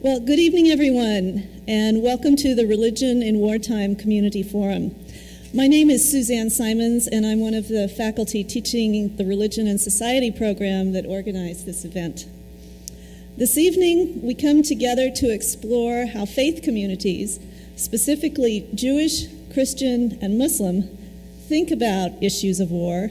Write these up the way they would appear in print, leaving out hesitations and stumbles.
Well, good evening, everyone, and welcome to the Religion in Wartime Community Forum. My name is Suzanne Simons, and I'm one of the faculty teaching the Religion and Society program that organized this event. This evening, we come together to explore how faith communities, specifically Jewish, Christian, and Muslim, think about issues of war,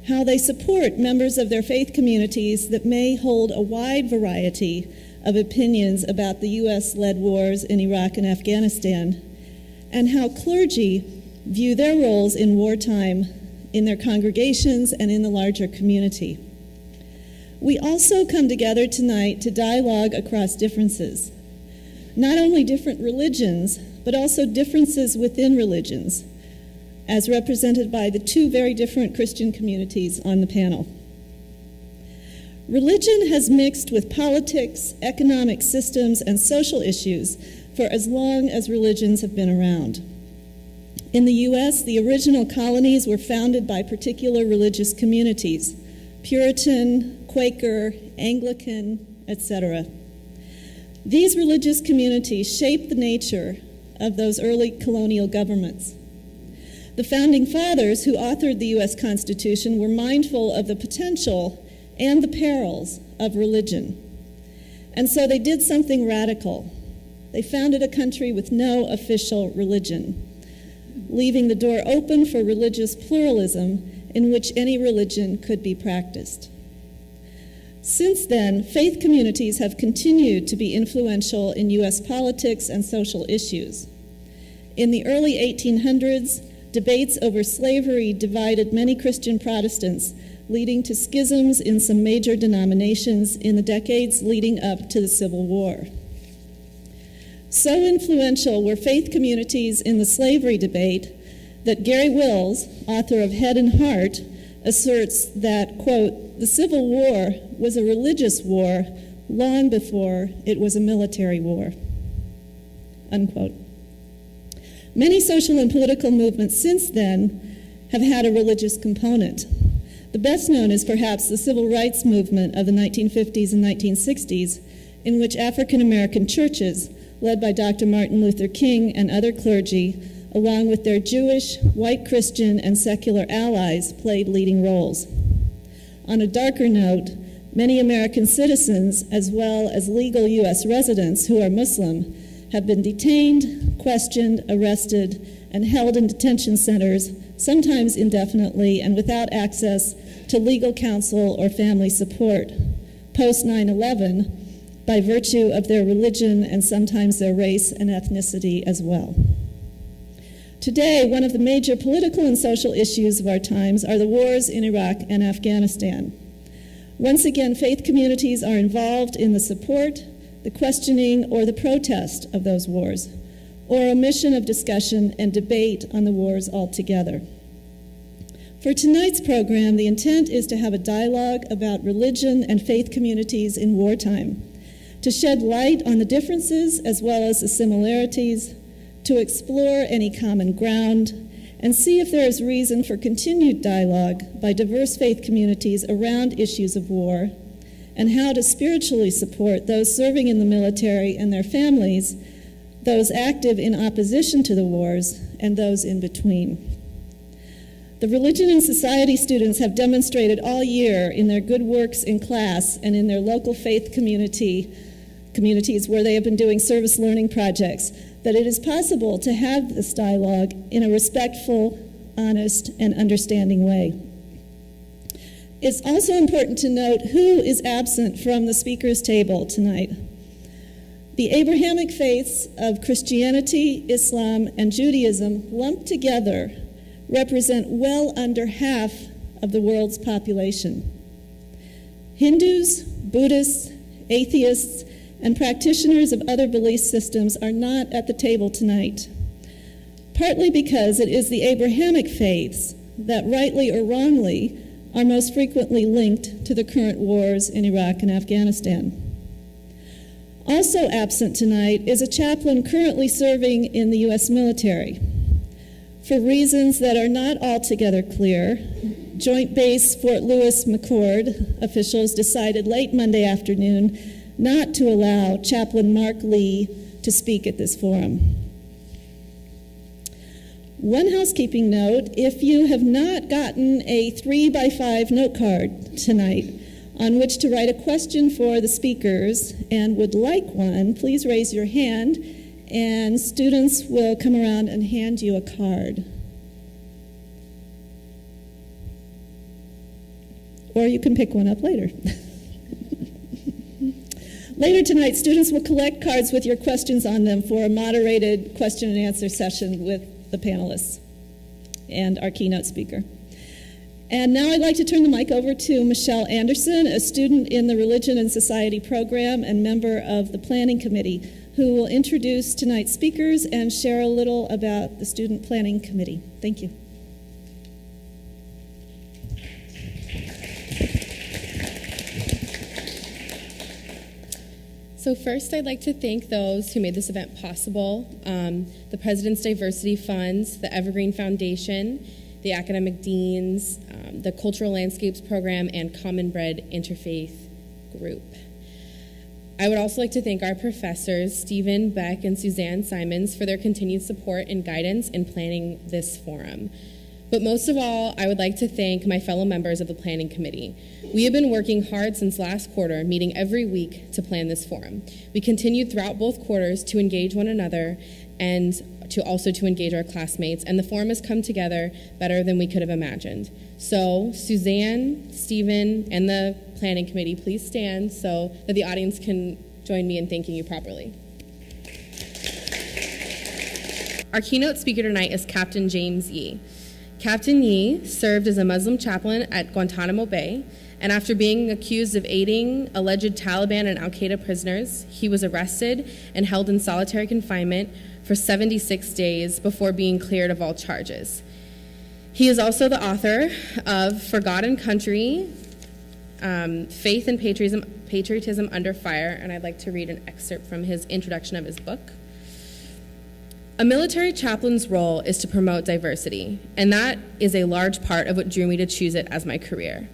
how they support members of their faith communities that may hold a wide variety of opinions about the U.S.-led wars in Iraq and Afghanistan, and how clergy view their roles in wartime in their congregations and in the larger community. We also come together tonight to dialogue across differences, not only different religions, but also differences within religions, as represented by the two very different Christian communities on the panel. Religion has mixed with politics, economic systems, and social issues for as long as religions have been around. In the U.S., the original colonies were founded by particular religious communities: Puritan, Quaker, Anglican, etc. These religious communities shaped the nature of those early colonial governments. The Founding Fathers, who authored the U.S. Constitution, were mindful of the potential and the perils of religion. And so they did something radical. They founded a country with no official religion, leaving the door open for religious pluralism in which any religion could be practiced. Since then, faith communities have continued to be influential in U.S. politics and social issues. In the early 1800s, debates over slavery divided many Christian Protestants, leading to schisms in some major denominations in the decades leading up to the Civil War. So influential were faith communities in the slavery debate that Gary Wills, author of Head and Heart, asserts that, quote, "the Civil War was a religious war long before it was a military war," unquote. Many social and political movements since then have had a religious component. The best known is perhaps the civil rights movement of the 1950s and 1960s, in which African American churches, led by Dr. Martin Luther King and other clergy, along with their Jewish, white Christian, and secular allies, played leading roles. On a darker note, many American citizens, as well as legal U.S. residents who are Muslim, have been detained, questioned, arrested, and held in detention centers, sometimes indefinitely and without access to legal counsel or family support, post 9/11, by virtue of their religion and sometimes their race and ethnicity as well. Today, one of the major political and social issues of our times are the wars in Iraq and Afghanistan. Once again, faith communities are involved in the support, the questioning, or the protest of those wars, or omission of discussion and debate on the wars altogether. For tonight's program, the intent is to have a dialogue about religion and faith communities in wartime, to shed light on the differences as well as the similarities, to explore any common ground, and see if there is reason for continued dialogue by diverse faith communities around issues of war, and how to spiritually support those serving in the military and their families, those active in opposition to the wars, and those in between. The Religion and Society students have demonstrated all year in their good works in class and in their local faith communities where they have been doing service learning projects that it is possible to have this dialogue in a respectful, honest, and understanding way. It's also important to note who is absent from the speakers' table tonight. The Abrahamic faiths of Christianity, Islam, and Judaism lumped together represent well under half of the world's population. Hindus, Buddhists, atheists, and practitioners of other belief systems are not at the table tonight, partly because it is the Abrahamic faiths that, rightly or wrongly, are most frequently linked to the current wars in Iraq and Afghanistan. Also absent tonight is a chaplain currently serving in the U.S. military. For reasons that are not altogether clear, Joint Base Fort Lewis McChord officials decided late Monday afternoon not to allow Chaplain Mark Lee to speak at this forum. One housekeeping note: if you have not gotten a 3x5 note card tonight on which to write a question for the speakers and would like one, please raise your hand and students will come around and hand you a card. Or you can pick one up later. Later tonight, students will collect cards with your questions on them for a moderated question and answer session with the panelists and our keynote speaker. And now I'd like to turn the mic over to Michelle Anderson, a student in the Religion and Society program and member of the Planning Committee, who will introduce tonight's speakers and share a little about the Student Planning Committee. Thank you. So first, I'd like to thank those who made this event possible: the President's Diversity Funds, the Evergreen Foundation, the Academic Deans, the Cultural Landscapes Program, and Common Bread Interfaith Group. I would also like to thank our professors, Stephen Beck and Suzanne Simons, for their continued support and guidance in planning this forum. But most of all, I would like to thank my fellow members of the Planning Committee. We have been working hard since last quarter, meeting every week to plan this forum. We continued throughout both quarters to engage one another and to engage our classmates, and the forum has come together better than we could have imagined. So Suzanne, Stephen, and the Planning Committee, please stand so that the audience can join me in thanking you properly. Our keynote speaker tonight is Captain James Yee. Captain Yee served as a Muslim chaplain at Guantanamo Bay, and after being accused of aiding alleged Taliban and al-Qaeda prisoners, he was arrested and held in solitary confinement for 76 days before being cleared of all charges. He is also the author of For God and Country, Faith and Patriotism Under Fire, and I'd like to read an excerpt from his introduction of his book. A military chaplain's role is to promote diversity, and that is a large part of what drew me to choose it as my career.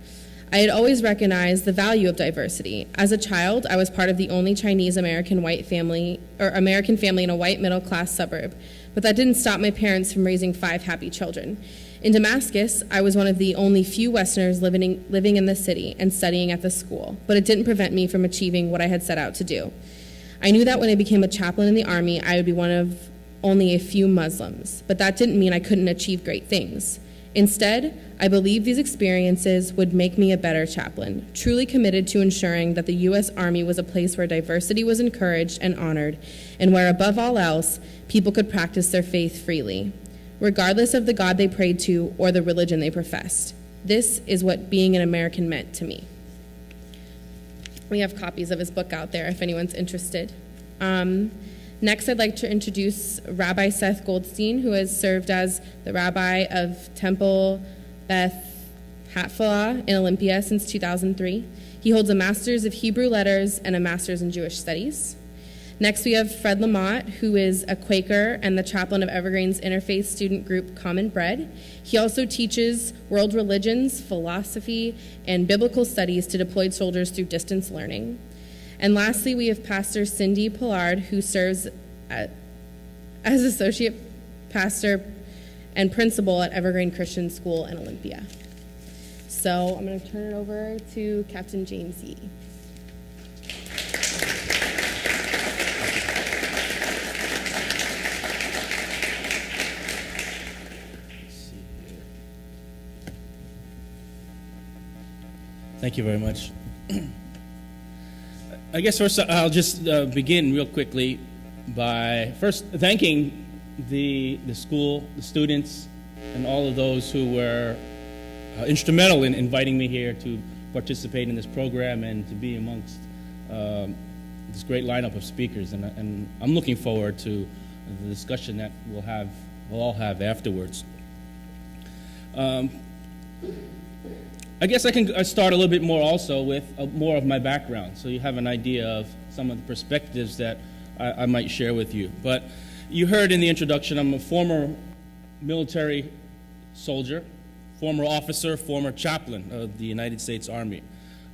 I had always recognized the value of diversity. As a child, I was part of the only Chinese-American American family in a white middle-class suburb, but that didn't stop my parents from raising 5 happy children. In Damascus, I was one of the only few Westerners living in the city and studying at the school, but it didn't prevent me from achieving what I had set out to do. I knew that when I became a chaplain in the Army, I would be one of only a few Muslims, but that didn't mean I couldn't achieve great things. Instead, I believed these experiences would make me a better chaplain, truly committed to ensuring that the U.S. Army was a place where diversity was encouraged and honored, and where, above all else, people could practice their faith freely, regardless of the God they prayed to or the religion they professed. This is what being an American meant to me. We have copies of his book out there if anyone's interested. Next, I'd like to introduce Rabbi Seth Goldstein, who has served as the rabbi of Temple Beth Hatfilah in Olympia since 2003. He holds a Master's of Hebrew Letters and a Master's in Jewish Studies. Next, we have Fred Lamott, who is a Quaker and the chaplain of Evergreen's interfaith student group Common Bread. He also teaches world religions, philosophy, and biblical studies to deployed soldiers through distance learning. And lastly, we have Pastor Cindy Pollard, who serves as associate pastor and principal at Evergreen Christian School in Olympia. So I'm going to turn it over to Captain James Yee. Thank you very much. I guess first I'll just begin real quickly by first thanking the school, the students, and all of those who were instrumental in inviting me here to participate in this program and to be amongst this great lineup of speakers. And I'm looking forward to the discussion that we'll all have afterwards. I guess I can start a little bit more also with more of my background, so you have an idea of some of the perspectives that I might share with you. But you heard in the introduction, I'm a former military soldier, former officer, former chaplain of the United States Army.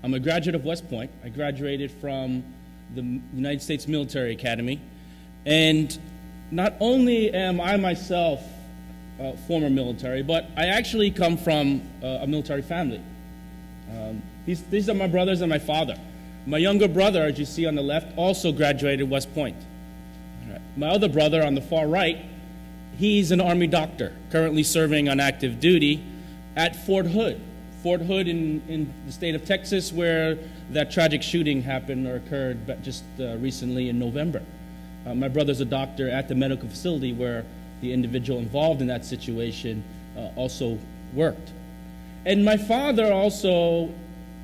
I'm a graduate of West Point. I graduated from the United States Military Academy. And not only am I myself former military, but I actually come from a military family. These are my brothers and my father. My younger brother, as you see on the left, also graduated West Point. All right. My other brother on the far right, he's an Army doctor, currently serving on active duty at Fort Hood. Fort Hood in the state of Texas, where that tragic shooting happened or occurred just recently in November. My brother's a doctor at the medical facility where the individual involved in that situation also worked. And my father also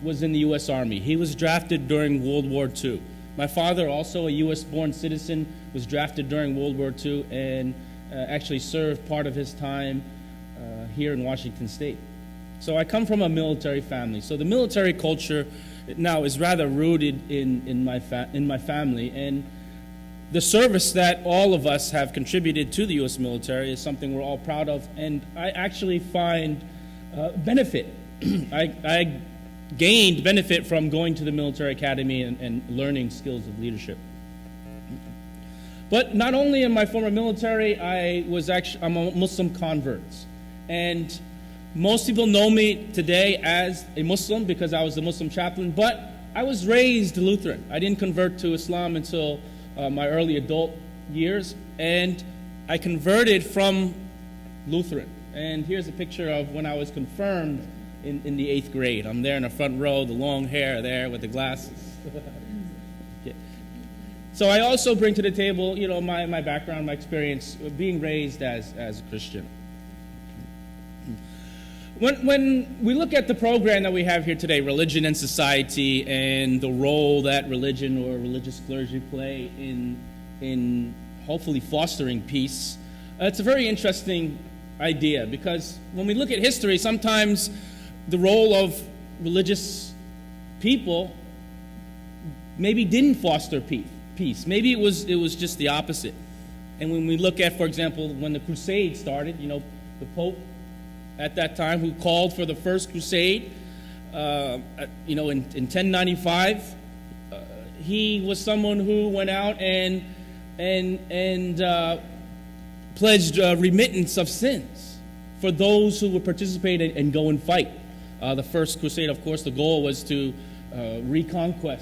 was in the U.S. Army. He was drafted during World War II. My father, also a U.S.-born citizen, was drafted during World War II and actually served part of his time here in Washington State. So I come from a military family. So the military culture now is rather rooted in my family, and the service that all of us have contributed to the U.S. military is something we're all proud of, and I actually find benefit. I gained benefit from going to the military academy and learning skills of leadership. But not only in my former military, I'm a Muslim convert, and most people know me today as a Muslim because I was a Muslim chaplain, but I was raised Lutheran. I didn't convert to Islam until my early adult years, and I converted from Lutheran. And here's a picture of when I was confirmed in the 8th grade. I'm there in the front row, the long hair there with the glasses. Okay. So I also bring to the table, my background, my experience of being raised as a Christian. When we look at the program that we have here today, Religion and Society, and the role that religion or religious clergy play in hopefully fostering peace, it's a very interesting idea, because when we look at history, sometimes the role of religious people maybe didn't foster peace. Maybe it was just the opposite. And when we look at, for example, when the Crusades started, the Pope at that time, who called for the first crusade, in 1095, he was someone who went out and pledged remittance of sins for those who would participate and go and fight. The first crusade, of course, the goal was to reconquer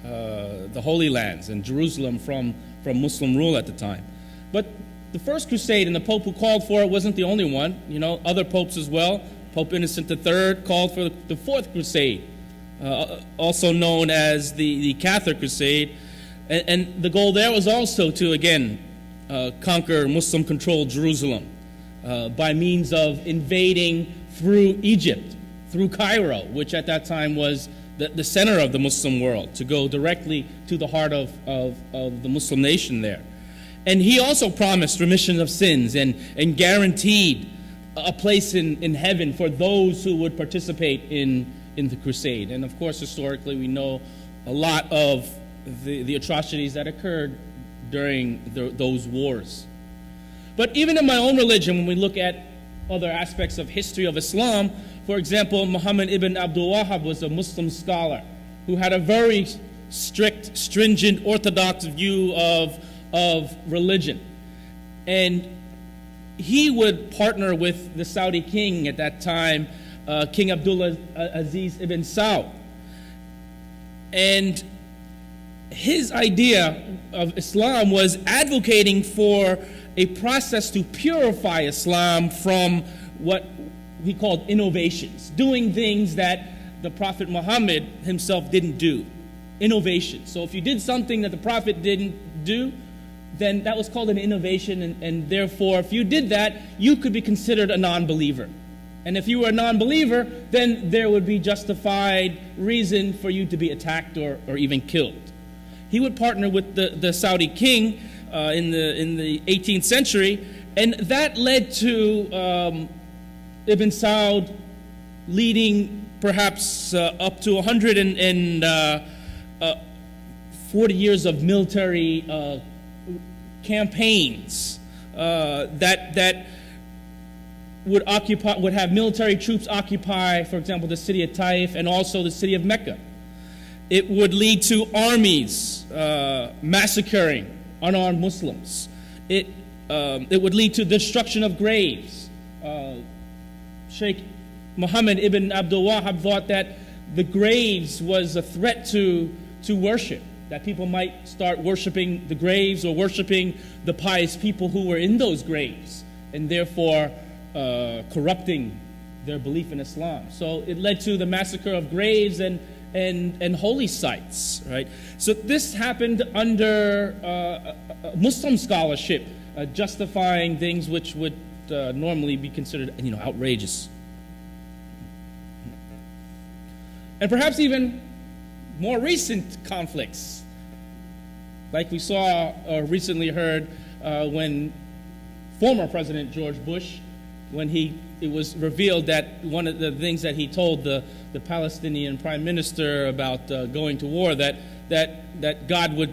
the Holy Lands and Jerusalem from Muslim rule at the time. But the first crusade, and the Pope who called for it wasn't the only one. Other popes as well. Pope Innocent III called for the Fourth Crusade, also known as the Catholic Crusade. And the goal there was also to, again, conquer Muslim-controlled Jerusalem by means of invading through Egypt, through Cairo, which at that time was the center of the Muslim world, to go directly to the heart of the Muslim nation there. And he also promised remission of sins and guaranteed a place in heaven for those who would participate in the crusade. And of course, historically, we know a lot of the atrocities that occurred during those wars. But even in my own religion, when we look at other aspects of history of Islam, for example, Muhammad ibn Abdul Wahhab was a Muslim scholar who had a very strict, stringent, orthodox view of religion. And he would partner with the Saudi king at that time, King Abdullah Aziz ibn Saud. And his idea of Islam was advocating for a process to purify Islam from what he called innovations, doing things that the Prophet Muhammad himself didn't do. Innovation. So if you did something that the Prophet didn't do, then that was called an innovation, and therefore, if you did that, you could be considered a non-believer. And if you were a non-believer, then there would be justified reason for you to be attacked or even killed. He would partner with the Saudi king in the 18th century, and that led to Ibn Saud leading perhaps up to 140 years of military campaigns that would have military troops occupy, for example, the city of Taif and also the city of Mecca. It would lead to armies massacring unarmed Muslims. It would lead to destruction of graves. Sheikh Muhammad ibn Abdul Wahhab thought that the graves was a threat to worship, that people might start worshiping the graves or worshiping the pious people who were in those graves, and therefore corrupting their belief in Islam. So it led to the massacre of graves and holy sites, right? So this happened under Muslim scholarship, justifying things which would normally be considered, outrageous. And perhaps even more recent conflicts, like we saw or recently heard when former President George Bush, when it was revealed that one of the things that he told the Palestinian Prime Minister about going to war, that God would,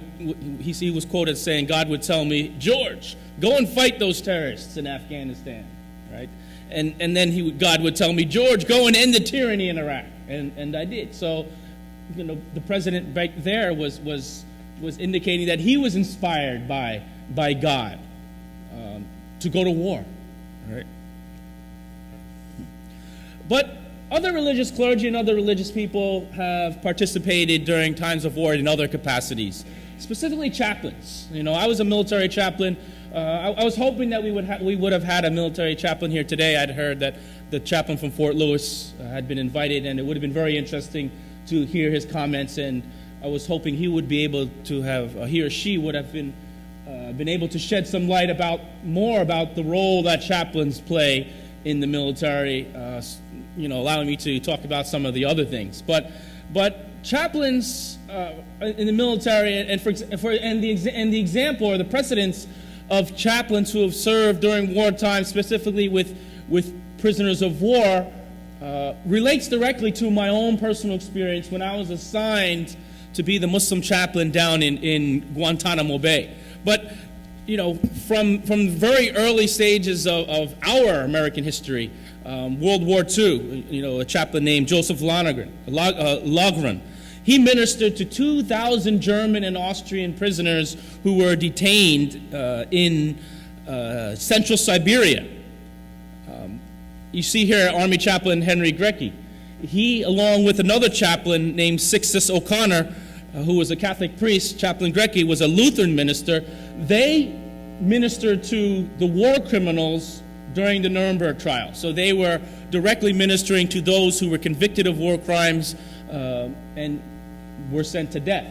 he was quoted saying, God would tell me, George, go and fight those terrorists in Afghanistan, right? And then God would tell me, George, go and end the tyranny in Iraq, and I did. So, the president back there was indicating that he was inspired by God to go to war, right? But other religious clergy and other religious people have participated during times of war in other capacities, specifically chaplains. I was a military chaplain. I was hoping that we would have had a military chaplain here today. I'd heard that the chaplain from Fort Lewis had been invited, and it would have been very interesting to hear his comments. And I was hoping he would be able to have, he or she would have been able to shed some light more about the role that chaplains play in the military, allowing me to talk about some of the other things. But chaplains in the military, and the example or the precedence of chaplains who have served during wartime, specifically with prisoners of war, relates directly to my own personal experience when I was assigned to be the Muslim chaplain down in Guantanamo Bay. But from very early stages of our American history, World War II, a chaplain named Joseph Logren, he ministered to 2,000 German and Austrian prisoners who were detained in central Siberia. You see here Army Chaplain Henry Grecki. He, along with another chaplain named Sixtus O'Connor, who was a Catholic priest, Chaplain Grecki was a Lutheran minister. They ministered to the war criminals during the Nuremberg trial. So they were directly ministering to those who were convicted of war crimes and were sent to death.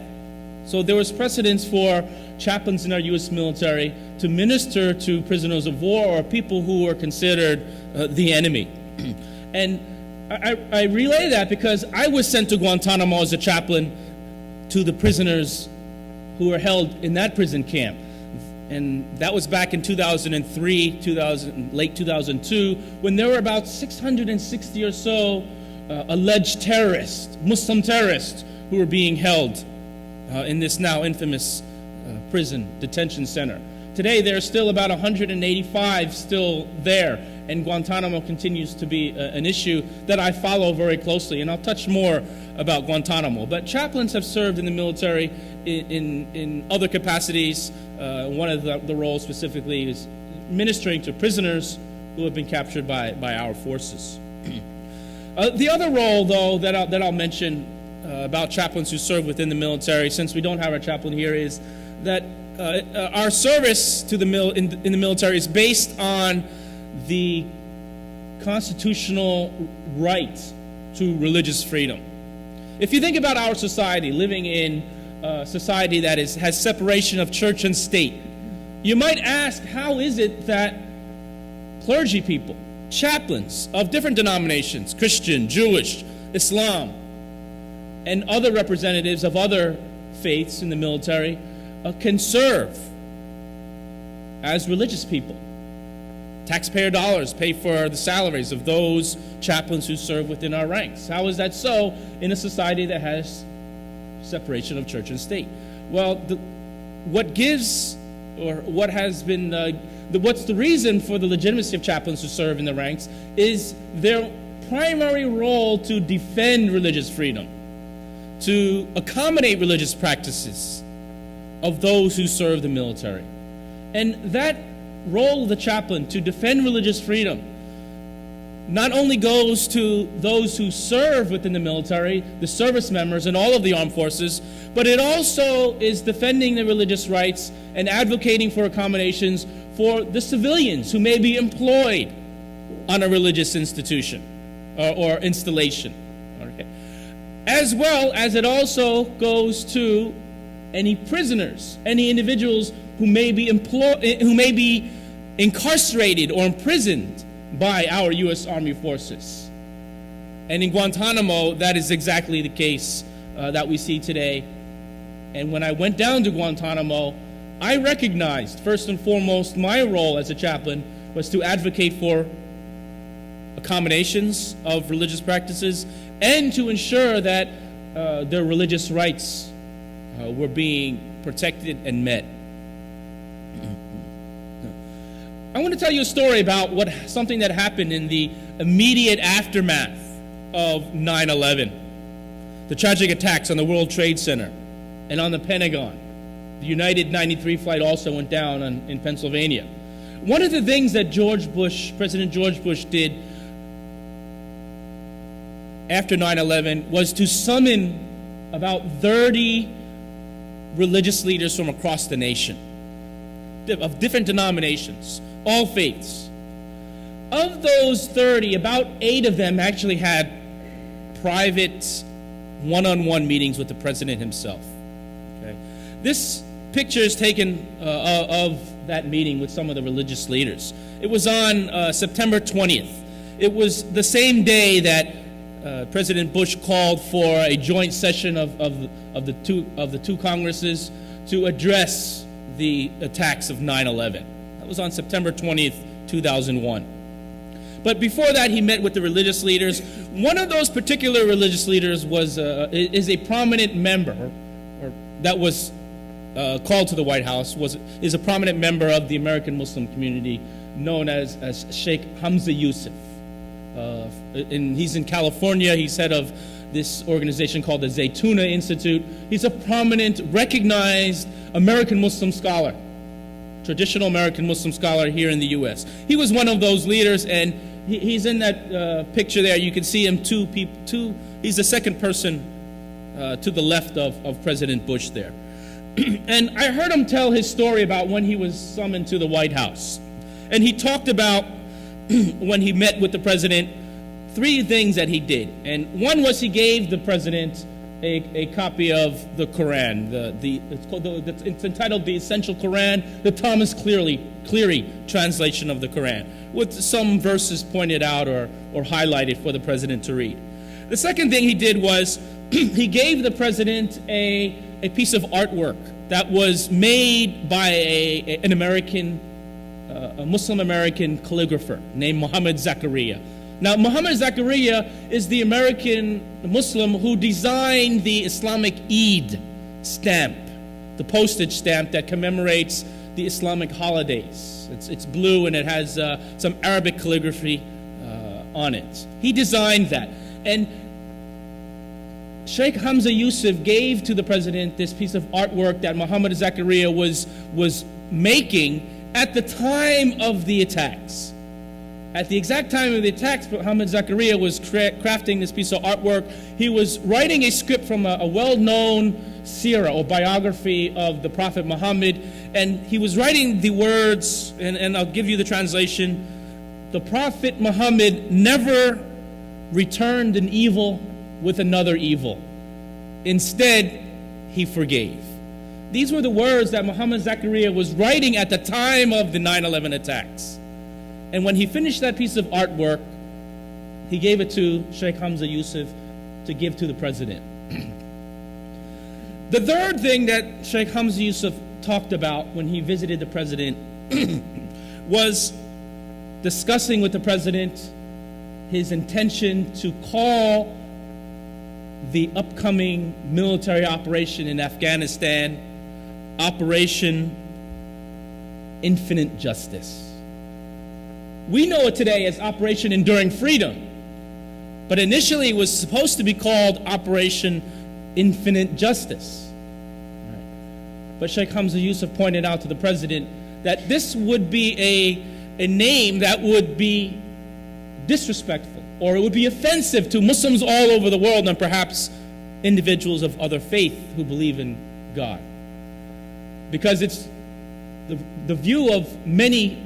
So there was precedence for chaplains in our U.S. military to minister to prisoners of war or people who were considered the enemy. And I relay that because I was sent to Guantanamo as a chaplain to the prisoners who were held in that prison camp. And that was back in 2003, late 2002, when there were about 660 or so alleged terrorists, Muslim terrorists, who were being held in this now infamous prison detention center. Today, there are still about 185 still there, and Guantanamo continues to be an issue that I follow very closely, and I'll touch more about Guantanamo. But chaplains have served in the military in other capacities. One of the roles specifically is ministering to prisoners who have been captured by our forces. The other role, though, that I'll mention about chaplains who serve within the military, since we don't have our chaplain here, is that our service to in the military is based on the constitutional right to religious freedom. If you think about our society, living in a society that has separation of church and state, you might ask, how is it that clergy people, chaplains of different denominations, Christian, Jewish, Islam, and other representatives of other faiths in the military can serve as religious people? Taxpayer dollars pay for the salaries of those chaplains who serve within our ranks. How is that so in a society that has separation of church and state? Well, what's the reason for the legitimacy of chaplains who serve in the ranks is their primary role to defend religious freedom, to accommodate religious practices of those who serve the military. And that role of the chaplain to defend religious freedom not only goes to those who serve within the military, the service members and all of the armed forces, but it also is defending the religious rights and advocating for accommodations for the civilians who may be employed on a religious institution or installation. Okay. As well as it also goes to any prisoners, any individuals who may be incarcerated or imprisoned by our U.S. Army forces. And in Guantanamo, that is exactly the case that we see today. And when I went down to Guantanamo, I recognized, first and foremost, my role as a chaplain was to advocate for accommodations of religious practices and to ensure that their religious rights were being protected and met. I want to tell you a story about something that happened in the immediate aftermath of 9/11, the tragic attacks on the World Trade Center and on the Pentagon. The United 93 flight also went down in Pennsylvania. One of the things that President George Bush did after 9/11 was to summon about 30 religious leaders from across the nation, of different denominations, all faiths. Of those 30, about 8 of them actually had private one-on-one meetings with the president himself. Okay. This picture is taken of that meeting with some of the religious leaders. It was on September 20th. It was the same day that President Bush called for a joint session of the two Congresses to address the attacks of 9/11. That was on September 20th, 2001. But before that, he met with the religious leaders. One of those particular religious leaders is a prominent member, or that was called to the White House, is a prominent member of the American Muslim community, known as Sheikh Hamza Yusuf. He's in California. He's head of this organization called the Zaytuna Institute. He's a prominent, recognized American Muslim scholar, traditional American Muslim scholar here in the U.S. He was one of those leaders, and he's in that picture there. You can see him, he's the second person to the left of President Bush there. And I heard him tell his story about when he was summoned to the White House. And he talked about when he met with the president, 3 things that he did. And one was he gave the president a copy of the Quran. It's entitled The Essential Quran, the Thomas Cleary translation of the Quran, with some verses pointed out or highlighted for the president to read. The second thing he did was he gave the president a piece of artwork that was made by a Muslim American calligrapher named Muhammad Zakaria. Now, Muhammad Zakaria is the American Muslim who designed the Islamic Eid stamp, the postage stamp that commemorates the Islamic holidays. It's blue and it has some Arabic calligraphy on it. He designed that. And Sheikh Hamza Yusuf gave to the president this piece of artwork that Muhammad Zakaria was making at the time of the attacks. At the exact time of the attacks, Muhammad Zakaria was crafting this piece of artwork. He was writing a script from a well-known seerah or biography of the Prophet Muhammad, and he was writing the words, and I'll give you the translation. The Prophet Muhammad never returned an evil with another evil. Instead, he forgave. These were the words that Muhammad Zakaria was writing at the time of the 9/11 attacks. And when he finished that piece of artwork, he gave it to Sheikh Hamza Yusuf to give to the president. The third thing that Sheikh Hamza Yusuf talked about when he visited the president was discussing with the president his intention to call the upcoming military operation in Afghanistan, Operation Infinite Justice. We know it today as Operation Enduring Freedom, but initially it was supposed to be called Operation infinite justice. Right. But Sheikh Hamza Yusuf pointed out to the president that this would be a name that would be disrespectful, or it would be offensive to Muslims all over the world, and perhaps individuals of other faith who believe in God. Because it's the view of many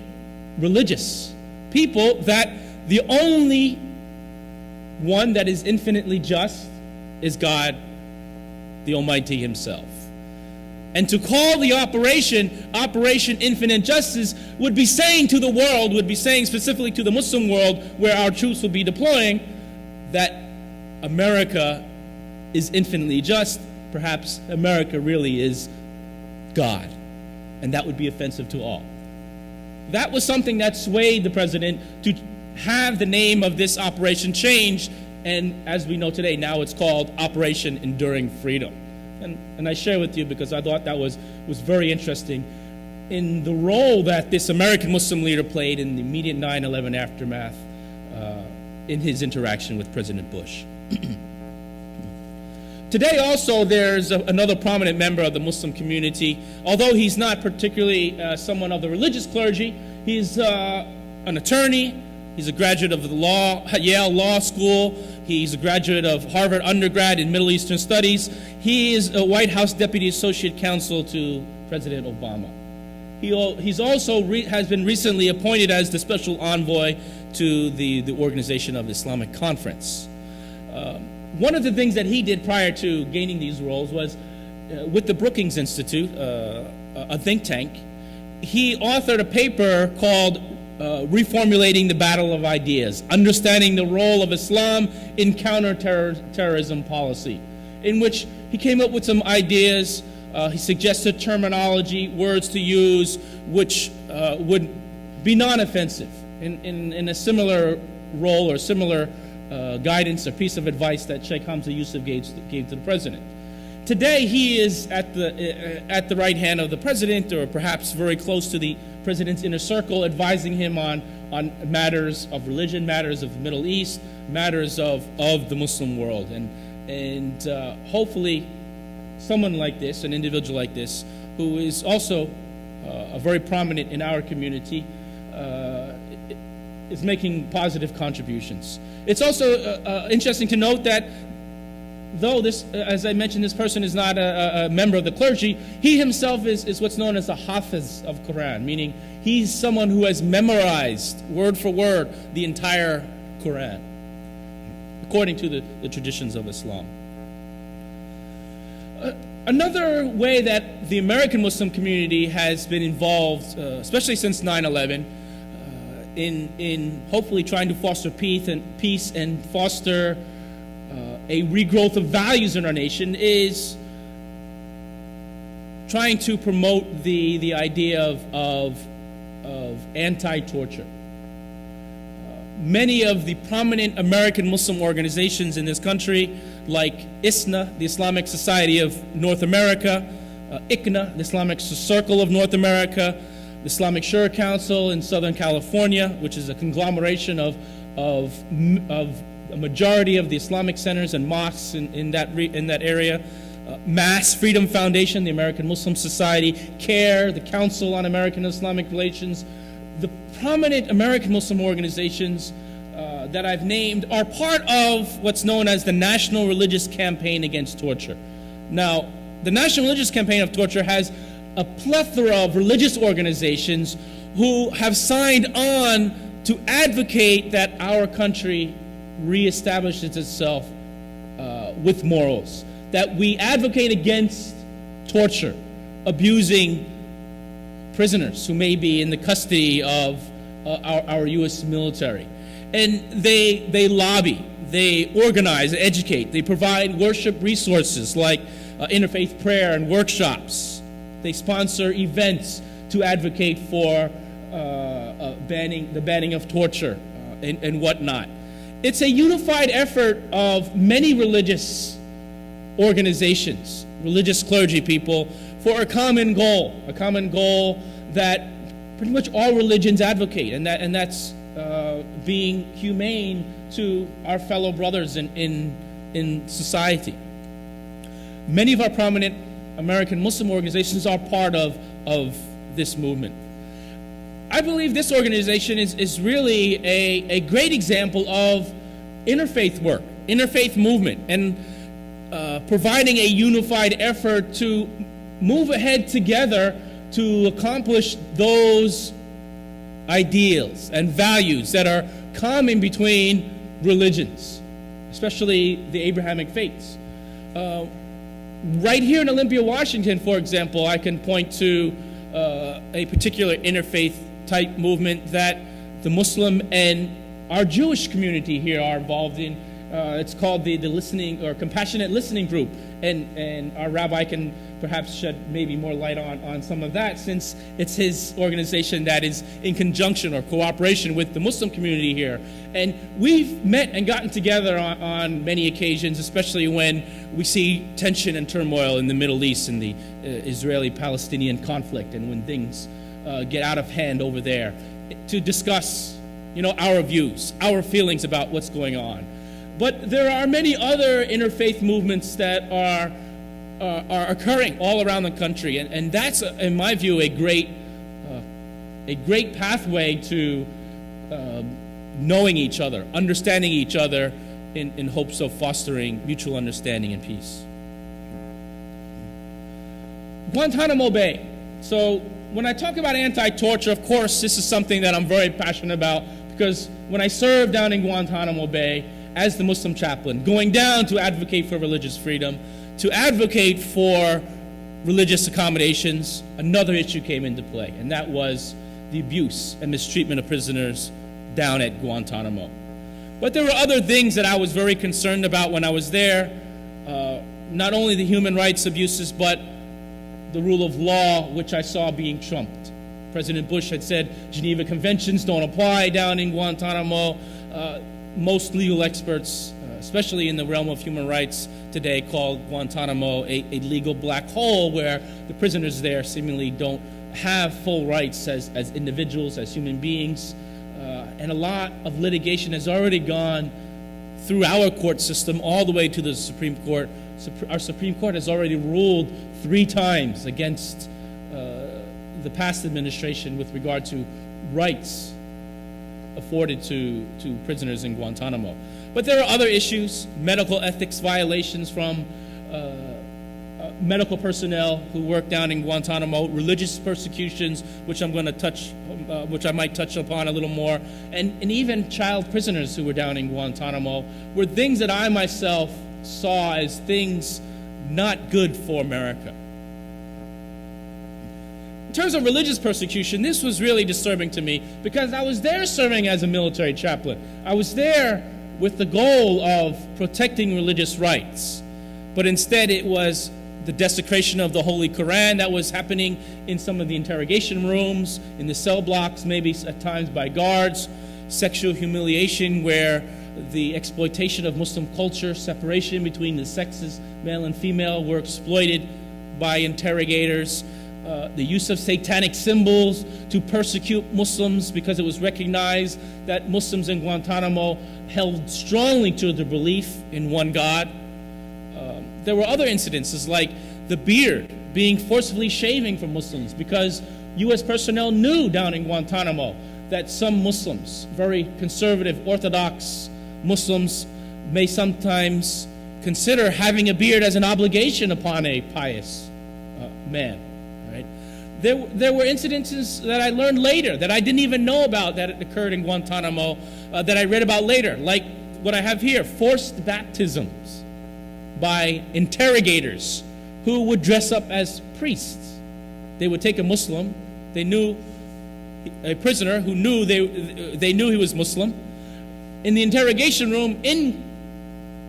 religious people that the only one that is infinitely just is God, the Almighty Himself. And to call the Operation Infinite Justice would be saying to the world, would be saying specifically to the Muslim world where our troops would be deploying, that America is infinitely just. Perhaps America really is God. And that would be offensive to all. That was something that swayed the president to have the name of this operation changed, and as we know today, now it's called Operation Enduring Freedom. And I share with you because I thought that was very interesting in the role that this American Muslim leader played in the immediate 9/11 aftermath in his interaction with President Bush. Today also there's another prominent member of the Muslim community. Although he's not particularly someone of the religious clergy, he's an attorney, he's a graduate of the Yale Law School, he's a graduate of Harvard undergrad in Middle Eastern Studies. He is a White House Deputy Associate Counsel to President Obama. He's also has been recently appointed as the Special Envoy to the Organization of Islamic Conference. One of the things that he did prior to gaining these roles was with the Brookings Institute, a think tank, he authored a paper called Reformulating the Battle of Ideas, Understanding the Role of Islam in Counterterrorism Policy, in which he came up with some ideas. He suggested terminology, words to use, which would be non-offensive in a similar role or similar guidance or piece of advice that Sheikh Hamza Yusuf gave to the president. Today he is at the right hand of the president, or perhaps very close to the president's inner circle, advising him on matters of religion, matters of the Middle East, matters of the Muslim world. And hopefully someone like this, an individual like this, who is also very prominent in our community, is making positive contributions. It's also interesting to note that though this, as I mentioned, this person is not a member of the clergy, he himself is what's known as a hafiz of Quran, meaning he's someone who has memorized word for word the entire Quran, according to the traditions of Islam. Another way that the American Muslim community has been involved, especially since 9/11, in hopefully trying to foster peace and foster a regrowth of values in our nation, is trying to promote the idea of anti-torture. Many of the prominent American Muslim organizations in this country, like ISNA, the Islamic Society of North America, ICNA, the Islamic Circle of North America, the Islamic Shura Council in Southern California, which is a conglomeration of a majority of the Islamic centers and mosques in that area, Mass Freedom Foundation, the American Muslim Society, CARE, the Council on American Islamic Relations. The prominent American Muslim organizations that I've named are part of what's known as the National Religious Campaign Against Torture. Now, the National Religious Campaign of Torture has a plethora of religious organizations who have signed on to advocate that our country reestablishes itself with morals, that we advocate against torture, abusing prisoners who may be in the custody of our U.S. military. And they lobby, they organize, educate, they provide worship resources like interfaith prayer and workshops. They sponsor events to advocate for the banning of torture and whatnot. It's a unified effort of many religious organizations, religious clergy people, for a common goal that pretty much all religions advocate, and that's being humane to our fellow brothers in society. Many of our prominent American Muslim organizations are part of this movement. I believe this organization is really a great example of interfaith work, interfaith movement, and providing a unified effort to move ahead together to accomplish those ideals and values that are common between religions, especially the Abrahamic faiths. Right here in Olympia, Washington, for example, I can point to a particular interfaith type movement that the Muslim and our Jewish community here are involved in. It's called the Listening or Compassionate Listening Group, and our rabbi can perhaps shed maybe more light on some of that, since it's his organization that is in conjunction or cooperation with the Muslim community here. And we've met and gotten together on many occasions, especially when we see tension and turmoil in the Middle East and the Israeli-Palestinian conflict, and when things get out of hand over there, to discuss, our views, our feelings about what's going on. But there are many other interfaith movements that are occurring all around the country, and that's, in my view, a great pathway to knowing each other, understanding each other, in hopes of fostering mutual understanding and peace. Guantanamo Bay. So when I talk about anti-torture, of course, this is something that I'm very passionate about, because when I served down in Guantanamo Bay as the Muslim chaplain, going down to advocate for religious freedom, to advocate for religious accommodations, another issue came into play, and that was the abuse and mistreatment of prisoners down at Guantanamo. But there were other things that I was very concerned about when I was there, not only the human rights abuses, but the rule of law, which I saw being trumped. President Bush had said Geneva Conventions don't apply down in Guantanamo. Most legal experts, especially in the realm of human rights today, call Guantanamo a legal black hole, where the prisoners there seemingly don't have full rights as individuals, as human beings. And a lot of litigation has already gone through our court system all the way to the Supreme Court. Our Supreme Court has already ruled 3 times against the past administration with regard to rights afforded to prisoners in Guantanamo. But there are other issues, medical ethics violations from medical personnel who work down in Guantanamo, religious persecutions, which I'm going to touch, which I might touch upon a little more, and even child prisoners who were down in Guantanamo, were things that I myself saw as things not good for America. In terms of religious persecution, this was really disturbing to me, because I was there serving as a military chaplain. I was there with the goal of protecting religious rights, but instead it was the desecration of the Holy Quran that was happening in some of the interrogation rooms, in the cell blocks, maybe at times by guards, sexual humiliation, where the exploitation of Muslim culture, separation between the sexes, male and female, were exploited by interrogators. The use of satanic symbols to persecute Muslims, because it was recognized that Muslims in Guantanamo held strongly to the belief in one God. There were other incidences like the beard being forcibly shaving for Muslims, because U.S. personnel knew down in Guantanamo that some Muslims, very conservative, orthodox Muslims, may sometimes consider having a beard as an obligation upon a pious man. Right? There were incidences that I learned later that I didn't even know about that occurred in Guantanamo, that I read about later, like what I have here, forced baptisms by interrogators who would dress up as priests. They would take a Muslim, they knew a prisoner who knew they knew he was Muslim. In the interrogation room, in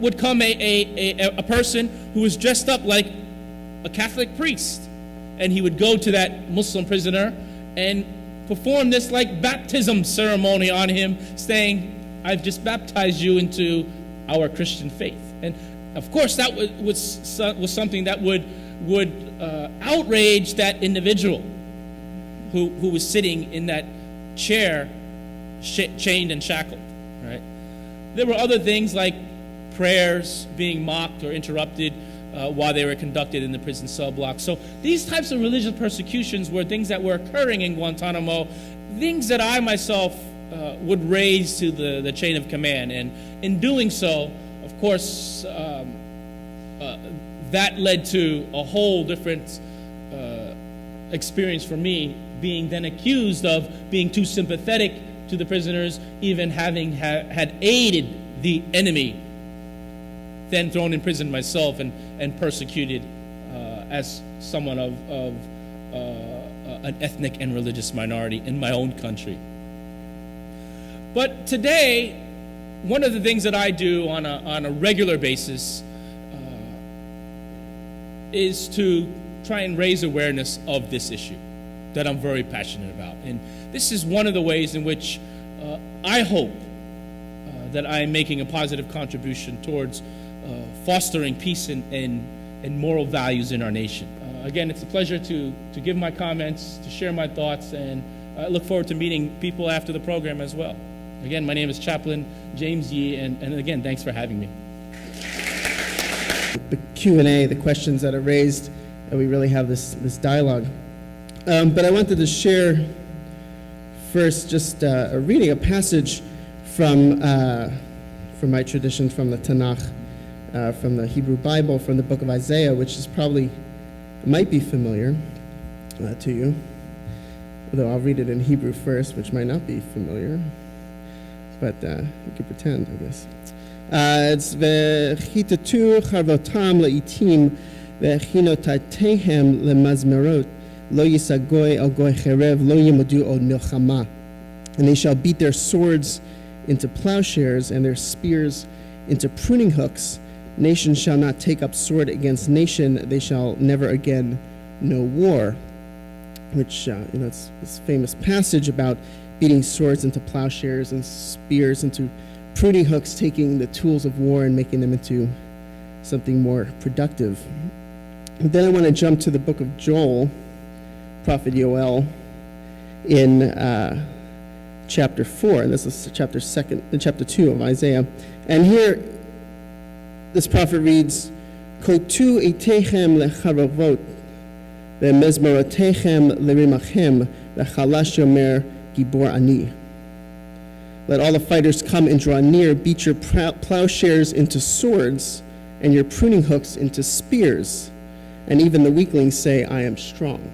would come a person who was dressed up like a Catholic priest, and he would go to that Muslim prisoner and perform this like baptism ceremony on him, saying, "I've just baptized you into our Christian faith." And of course, that was something that would outrage that individual who was sitting in that chair, chained and shackled. Right? There were other things like prayers being mocked or interrupted, while they were conducted in the prison cell block. So these types of religious persecutions were things that were occurring in Guantanamo, things that I myself would raise to the chain of command. And in doing so, of course, that led to a whole different experience for me, being then accused of being too sympathetic to the prisoners, even having had aided the enemy, then thrown in prison myself and persecuted as someone of an ethnic and religious minority in my own country. But today, one of the things that I do on a regular basis is to try and raise awareness of this issue that I'm very passionate about. And this is one of the ways in which I hope that I am making a positive contribution towards fostering peace and moral values in our nation. Again, it's a pleasure to give my comments, to share my thoughts, and I look forward to meeting people after the program as well. Again, my name is Chaplain James Yee, and again, thanks for having me. The Q&A, the questions that are raised, we really have this dialogue. But I wanted to share first just reading a passage from my tradition, from the Tanakh, from the Hebrew Bible, from the book of Isaiah, which is might be familiar to you, although I'll read it in Hebrew first, which might not be familiar, but you can pretend, I guess. It's v'chitatu charvotam le'itim v'chinotatehem lemazmerot lo yisagoy al goy cherev lo yimudu od milchama, and they shall beat their swords into plowshares and their spears into pruning hooks. Nation shall not take up sword against nation; they shall never again know war. Which it's this famous passage about beating swords into plowshares and spears into pruning hooks, taking the tools of war and making them into something more productive. But then I want to jump to the book of Joel, Prophet Yoel, in chapter 4, and this is chapter 2 of Isaiah. And here, this prophet reads, Kotu eitechem lecharavot, ve'mezmarotechem lerimachem, ve'chalash yomer gibor ani. Let all the fighters come and draw near, beat your plowshares into swords, and your pruning hooks into spears. And even the weaklings say, I am strong.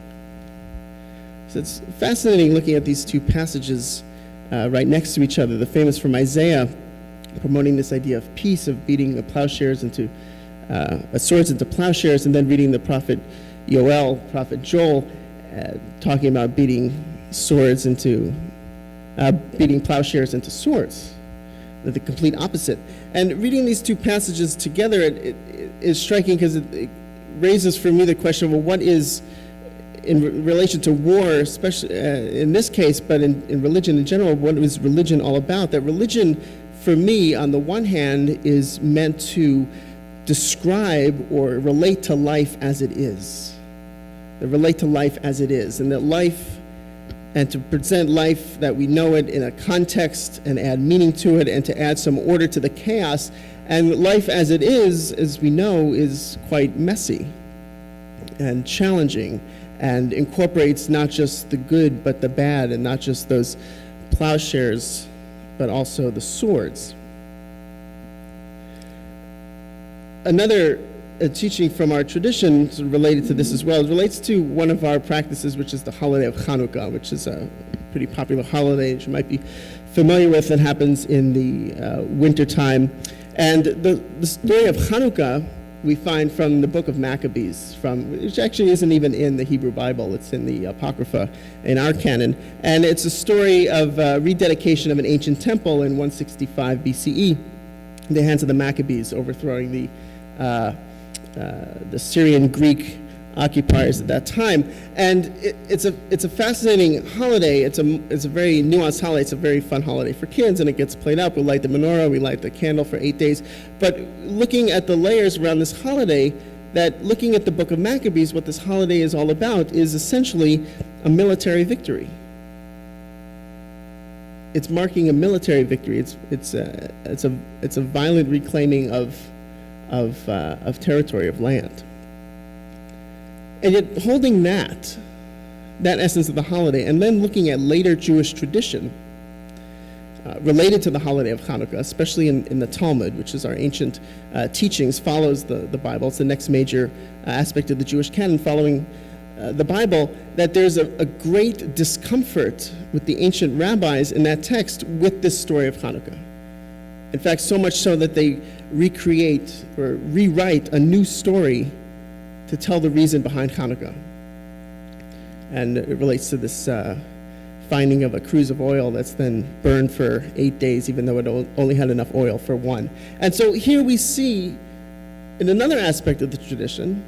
So it's fascinating looking at these two passages right next to each other. The famous from Isaiah, promoting this idea of peace, of beating the plowshares into swords into plowshares, and then reading the prophet Yoel, prophet Joel, talking about beating plowshares into swords. The complete opposite. And reading these two passages together, it is striking because it raises for me the question, well, what is, in relation to war, especially in this case, but in religion in general, what is religion all about? That religion, for me, on the one hand, is meant to describe or relate to life as it is. Relate to life as it is, and that life, and to present life that we know it in a context and add meaning to it and to add some order to the chaos. And life as it is, as we know, is quite messy and challenging and incorporates not just the good but the bad, and not just those plowshares but also the swords. Another teaching from our tradition related to this as well, it relates to one of our practices, which is the holiday of Hanukkah, which is a pretty popular holiday that you might be familiar with, that happens in the winter time. And the story of Hanukkah we find from the book of Maccabees, which actually isn't even in the Hebrew Bible, it's in the Apocrypha in our canon. And it's a story of rededication of an ancient temple in 165 BCE in the hands of the Maccabees, overthrowing the Syrian Greek occupiers at that time. And it's a fascinating holiday. It's a very nuanced holiday. It's a very fun holiday for kids, and it gets played up. We light the menorah, we light the candle for 8 days. But looking at the layers around this holiday, that looking at the book of Maccabees, what this holiday is all about is essentially a military victory. It's marking a military victory. It's a violent reclaiming of of territory, of land. And yet holding that essence of the holiday, and then looking at later Jewish tradition related to the holiday of Hanukkah, especially in the Talmud, which is our ancient teachings, follows the Bible. It's the next major aspect of the Jewish canon following the Bible, that there's a great discomfort with the ancient rabbis in that text with this story of Hanukkah. In fact, so much so that they recreate or rewrite a new story to tell the reason behind Hanukkah. And it relates to this finding of a cruse of oil that's then burned for 8 days, even though it only had enough oil for one. And so here we see, in another aspect of the tradition,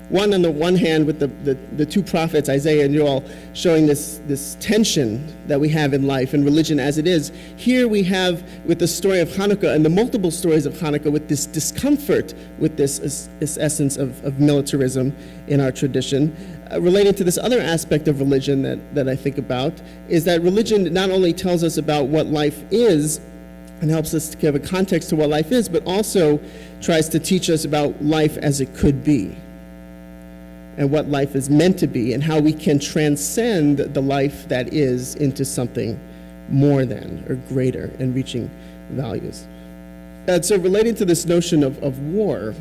one on the one hand with the two prophets, Isaiah and Joel, showing this tension that we have in life and religion as it is. Here we have with the story of Hanukkah and the multiple stories of Hanukkah with this discomfort with this essence of militarism in our tradition. Related to this other aspect of religion that I think about is that religion not only tells us about what life is and helps us to give a context to what life is, but also tries to teach us about life as it could be, and what life is meant to be, and how we can transcend the life that is into something more than or greater and reaching values. And so relating to this notion of war,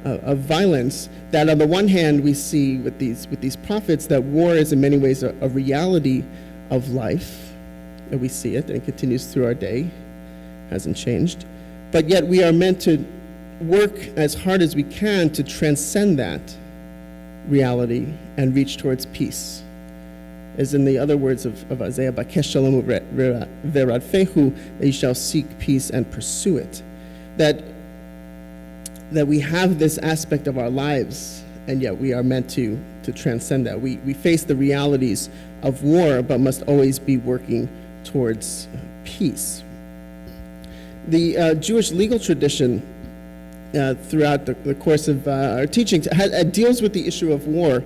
of violence, that on the one hand we see with these prophets that war is in many ways a reality of life, and we see it, and it continues through our day, hasn't changed. But yet we are meant to work as hard as we can to transcend that reality and reach towards peace. As in the other words of Isaiah, Bakesh shalom veradfehu, that you shall seek peace and pursue it. That we have this aspect of our lives, and yet we are meant to transcend that. We face the realities of war, but must always be working towards peace. The Jewish legal tradition throughout the course of our teaching deals with the issue of war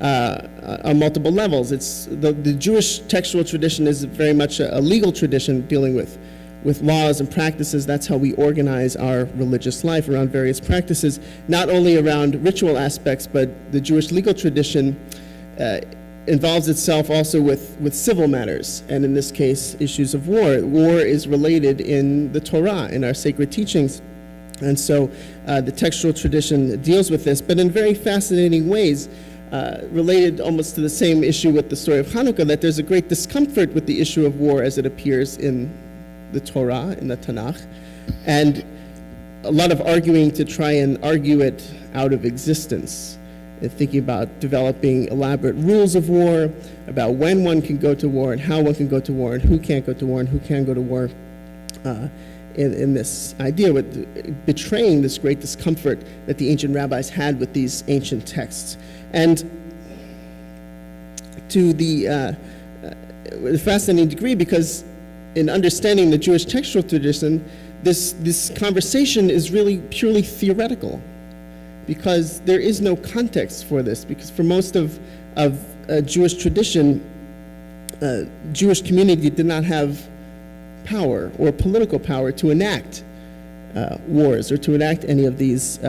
on multiple levels. It's the Jewish textual tradition is very much a legal tradition dealing with laws and practices. That's how we organize our religious life, around various practices, not only around ritual aspects, but the Jewish legal tradition involves itself also with civil matters, and in this case, issues of war. War is related in the Torah, in our sacred teachings. And so the textual tradition deals with this, but in very fascinating ways, related almost to the same issue with the story of Hanukkah, that there's a great discomfort with the issue of war as it appears in the Torah, in the Tanakh, and a lot of arguing to try and argue it out of existence, and thinking about developing elaborate rules of war, about when one can go to war and how one can go to war and who can't go to war and who can go to war. In this idea with betraying this great discomfort that the ancient rabbis had with these ancient texts. And to the fascinating degree, because in understanding the Jewish textual tradition, this conversation is really purely theoretical, because there is no context for this, because for most of Jewish tradition, Jewish community did not have power or political power to enact wars or to enact any of these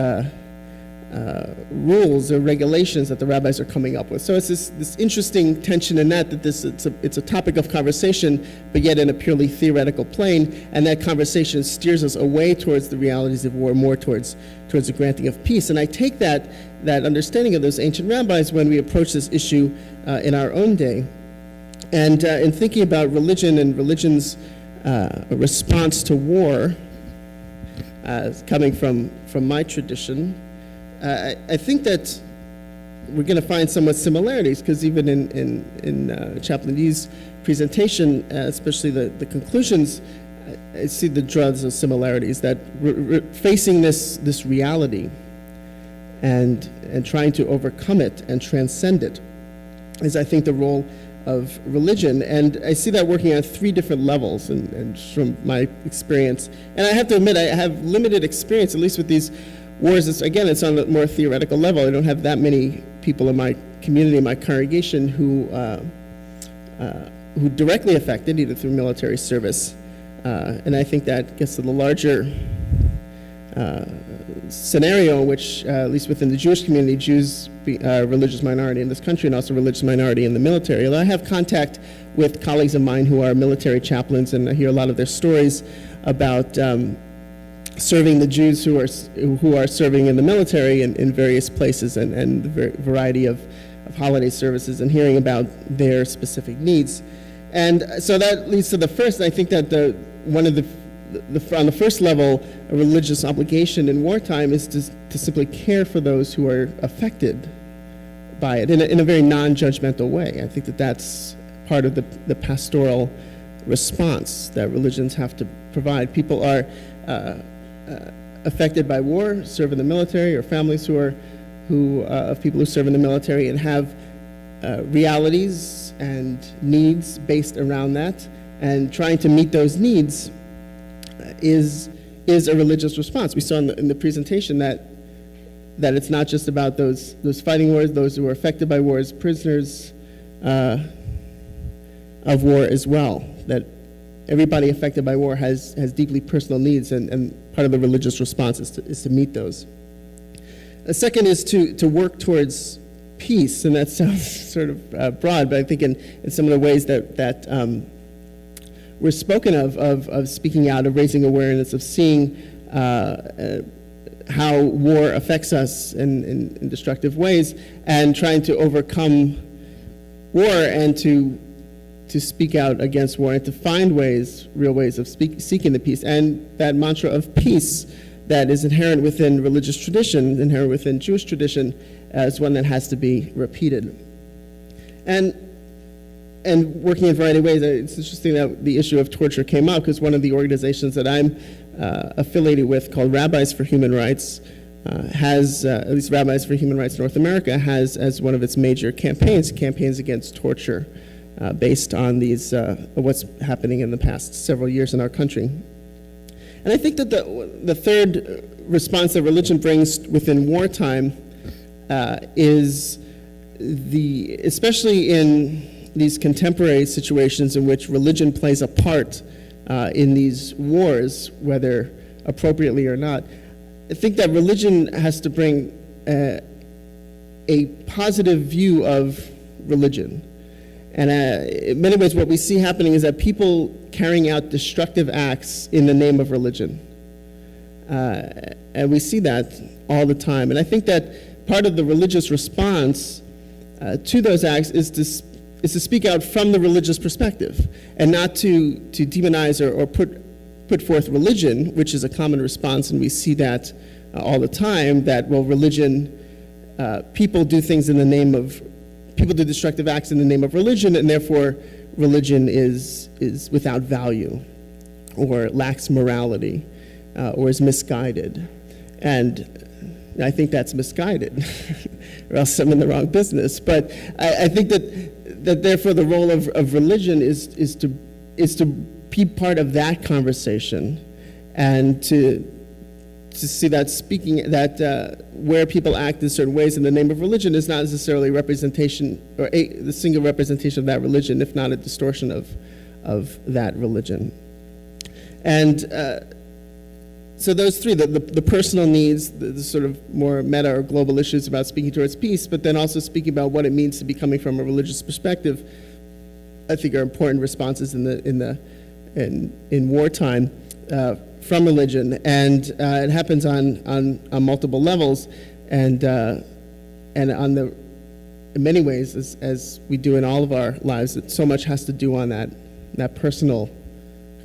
rules or regulations that the rabbis are coming up with. So it's this interesting tension in that it's a topic of conversation, but yet in a purely theoretical plane, and that conversation steers us away towards the realities of war, more towards the granting of peace. And I take that understanding of those ancient rabbis when we approach this issue in our own day. And in thinking about religion and religion's a response to war, coming from my tradition, I think that we're going to find somewhat similarities, because even in Chaplain Yee's presentation, especially the conclusions, I see the draws of similarities, that facing this reality and trying to overcome it and transcend it is, I think, the role of religion. And I see that working on three different levels, and from my experience. And I have to admit, I have limited experience, at least with these wars. It's on a more theoretical level. I don't have that many people in my community, in my congregation, who directly affected, either through military service. And I think that gets to the larger scenario in which, at least within the Jewish community, Jews are a religious minority in this country and also a religious minority in the military. Although I have contact with colleagues of mine who are military chaplains, and I hear a lot of their stories about serving the Jews who are serving in the military in various places and the variety of holiday services, and hearing about their specific needs. And so that leads to the first. I think that on the first level, a religious obligation in wartime is to simply care for those who are affected by it in a very non-judgmental way. I think that that's part of the pastoral response that religions have to provide. People are affected by war, serve in the military, or families of people who serve in the military and have realities and needs based around that, and trying to meet those needs is a religious response. We saw in the presentation that it's not just about those fighting wars, those who are affected by wars, prisoners of war as well, that everybody affected by war has deeply personal needs, and part of the religious response is to meet those. The second is to work towards peace, and that sounds sort of broad, but I think in some of the ways that we're spoken of speaking out, of raising awareness, of seeing how war affects us in destructive ways, and trying to overcome war and to speak out against war and to find real ways of seeking the peace. And that mantra of peace that is inherent within religious tradition, inherent within Jewish tradition, is one that has to be repeated. And working in a variety of ways. It's interesting that the issue of torture came up, because one of the organizations that I'm affiliated with, called Rabbis for Human Rights, has, at least Rabbis for Human Rights North America, has as one of its major campaigns against torture, based on what's happening in the past several years in our country. And I think that the third response that religion brings within wartime is especially in these contemporary situations in which religion plays a part in these wars, whether appropriately or not. I think that religion has to bring a positive view of religion. And in many ways, what we see happening is that people carrying out destructive acts in the name of religion. And we see that all the time. And I think that part of the religious response to those acts is to speak out from the religious perspective, and not to demonize or put forth religion, which is a common response, and we see that all the time, that, well, religion, people do destructive acts in the name of religion, and therefore religion is without value, or lacks morality, or is misguided. And I think that's misguided, or else I'm in the wrong business. But I think that therefore the role of religion is to be part of that conversation, and to see that where people act in certain ways in the name of religion is not necessarily representation, or the single representation of that religion, if not a distortion of that religion. And so those three, the personal needs, the sort of more meta or global issues about speaking towards peace, but then also speaking about what it means to be coming from a religious perspective, I think are important responses in wartime from religion. And it happens on multiple levels, and in many ways, as we do in all of our lives, that so much has to do on that personal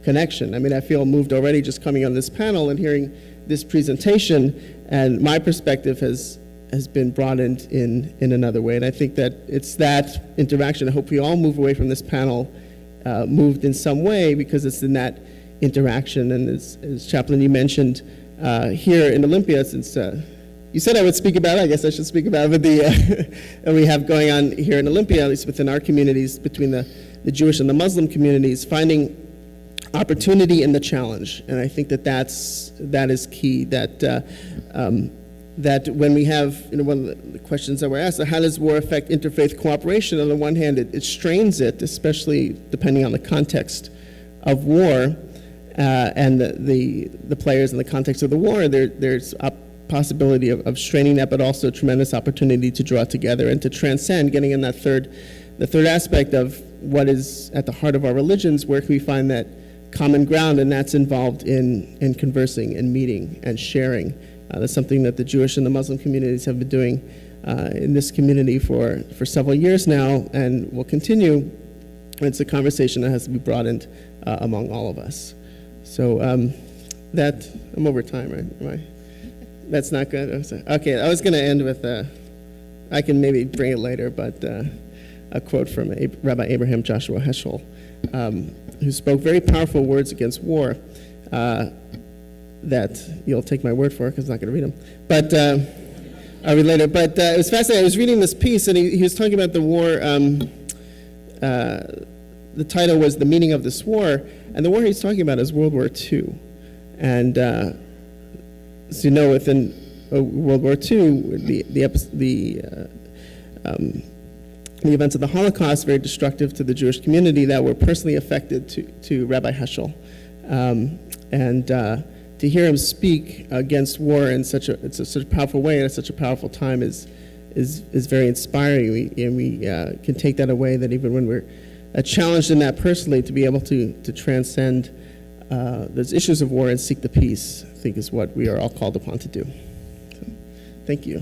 connection. I mean, I feel moved already just coming on this panel and hearing this presentation, and my perspective has been broadened in another way. And I think that it's that interaction. I hope we all move away from this panel moved in some way, because it's in that interaction. And as Chaplain, you mentioned here in Olympia, since you said I would speak about it, I guess I should speak about it, but that we have going on here in Olympia, at least within our communities, between the Jewish and the Muslim communities, finding opportunity in the challenge. And I think that is key, that when we have, one of the questions that were asked, how does war affect interfaith cooperation? On the one hand, it strains it, especially depending on the context of war. and the players in the context of the war, there's a possibility of straining that, but also a tremendous opportunity to draw together and to transcend, getting in that the third aspect of what is at the heart of our religions. Where can we find that common ground? And that's involved in conversing and meeting and sharing. That's something that the Jewish and the Muslim communities have been doing in this community for several years now, and will continue. It's a conversation that has to be broadened among all of us. So that, I'm over time, right? Am I? That's not good? Okay, I was going to end with, I can maybe bring it later, but a quote from Rabbi Abraham Joshua Heschel, who spoke very powerful words against war that you'll take my word for, because I'm not going to read them. But I'll read later. But it was fascinating. I was reading this piece, and he was talking about the war. The title was "The Meaning of This War," and the war he's talking about is World War II. And as you know, within World War II, the events of the Holocaust very destructive to the Jewish community that were personally affected to Rabbi Heschel, and to hear him speak against war in such a powerful way and at such a powerful time is very inspiring. We can take that away, that even when we're challenged in that personally, to be able to transcend those issues of war and seek the peace, I think is what we are all called upon to do. So, thank you.